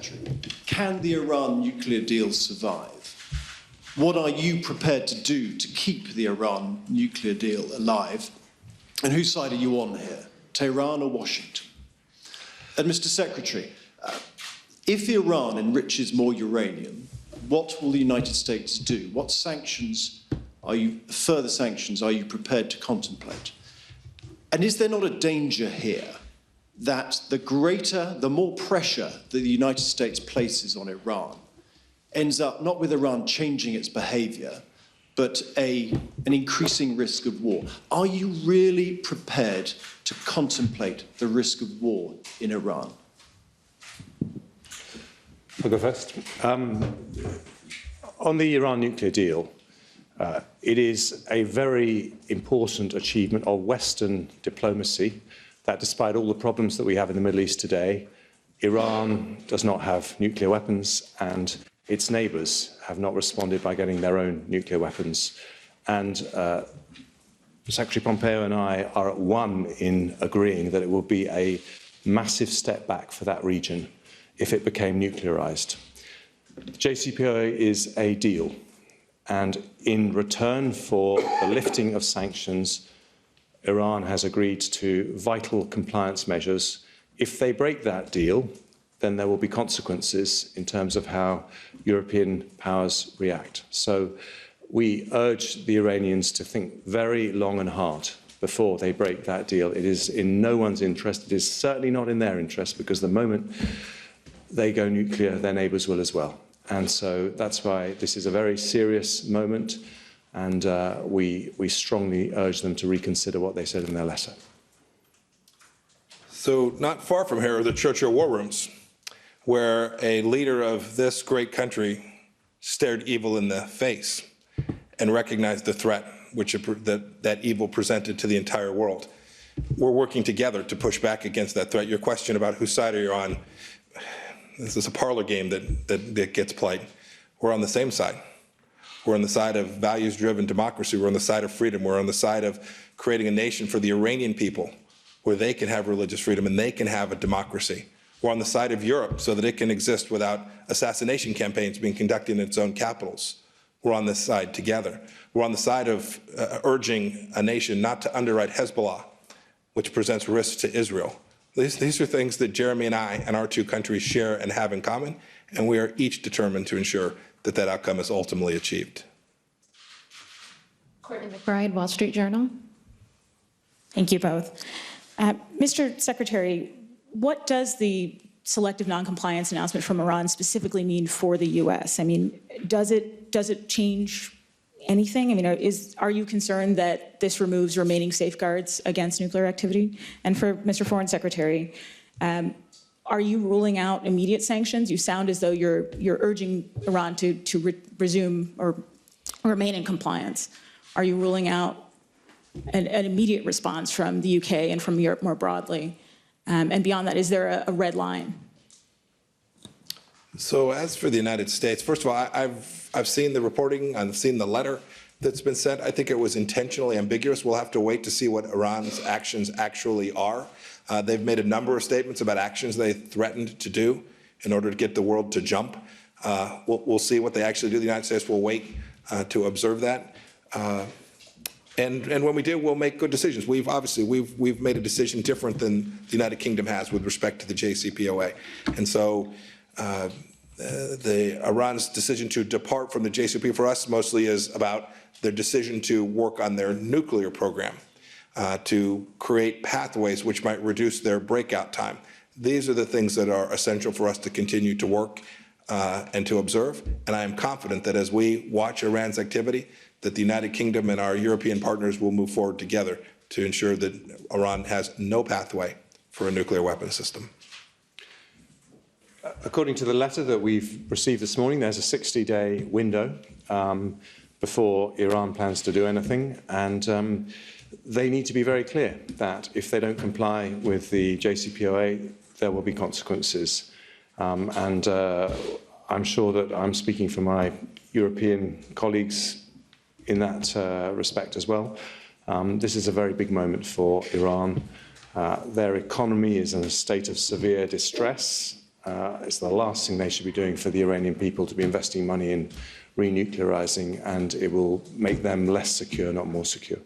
Secretary, can the Iran nuclear deal survive? What are you prepared to do to keep the Iran nuclear deal alive? And whose side are you on here, Tehran or Washington? And Mr. Secretary, if Iran enriches more uranium, what will the United States do? What further sanctions are you prepared to contemplate? And is there not a danger here that the more pressure that the United States places on Iran ends up not with Iran changing its behavior, but an increasing risk of war? Are you really prepared to contemplate the risk of war in Iran? I'll go first. On the Iran nuclear deal, it is a very important achievement of Western diplomacy that despite all the problems that we have in the Middle East today, Iran does not have nuclear weapons and its neighbours have not responded by getting their own nuclear weapons. And Secretary Pompeo and I are at one in agreeing that it will be a massive step back for that region if it became nuclearised. The JCPOA is a deal, and in return for the lifting of sanctions, Iran has agreed to vital compliance measures. If they break that deal, then there will be consequences in terms of how European powers react. So we urge the Iranians to think very long and hard before they break that deal. It is in no one's interest. It is certainly not in their interest, because the moment they go nuclear, their neighbours will as well. And so that's why this is a very serious moment, and we strongly urge them to reconsider what they said in their letter. So not far from here are the Churchill war rooms, where a leader of this great country stared evil in the face and recognized the threat that evil presented to the entire world. We're working together to push back against that threat. Your question about whose side are you on, this is a parlor game that gets played. We're on the same side. We're on the side of values-driven democracy. We're on the side of freedom. We're on the side of creating a nation for the Iranian people where they can have religious freedom and they can have a democracy. We're on the side of Europe so that it can exist without assassination campaigns being conducted in its own capitals. We're on this side together. We're on the side of urging a nation not to underwrite Hezbollah, which presents risks to Israel. These are things that Jeremy and I and our two countries share and have in common, and we are each determined to ensure that that outcome is ultimately achieved. Courtney McBride, Wall Street Journal. Thank you both. Mr. Secretary, what does the selective noncompliance announcement from Iran specifically mean for the U.S.? I mean, does it change anything? I mean, are you concerned that this removes remaining safeguards against nuclear activity? And for Mr. Foreign Secretary, are you ruling out immediate sanctions? You sound as though you're urging Iran to resume or remain in compliance. Are you ruling out an immediate response from the UK and from Europe more broadly? And beyond that, is there a red line? So as for the United States, first of all, I've seen the reporting, I've seen the letter that's been sent. I think it was intentionally ambiguous. We'll have to wait to see what Iran's actions actually are. They've made a number of statements about actions they threatened to do in order to get the world to jump. We'll see what they actually do. The United States will wait to observe that. And when we do, we'll make good decisions. We've made a decision different than the United Kingdom has with respect to the JCPOA. And so Iran's decision to depart from the JCPOA for us mostly is about their decision to work on their nuclear program, to create pathways which might reduce their breakout time. These are the things that are essential for us to continue to work and to observe. And I am confident that as we watch Iran's activity, that the United Kingdom and our European partners will move forward together to ensure that Iran has no pathway for a nuclear weapons system. According to the letter that we've received this morning, there's a 60-day window before Iran plans to do anything, and they need to be very clear that if they don't comply with the JCPOA, there will be consequences. And I'm sure that I'm speaking for my European colleagues in that respect as well. This is a very big moment for Iran. Their economy is in a state of severe distress, It's the last thing they should be doing for the Iranian people, to be investing money in renuclearizing, and it will make them less secure, not more secure.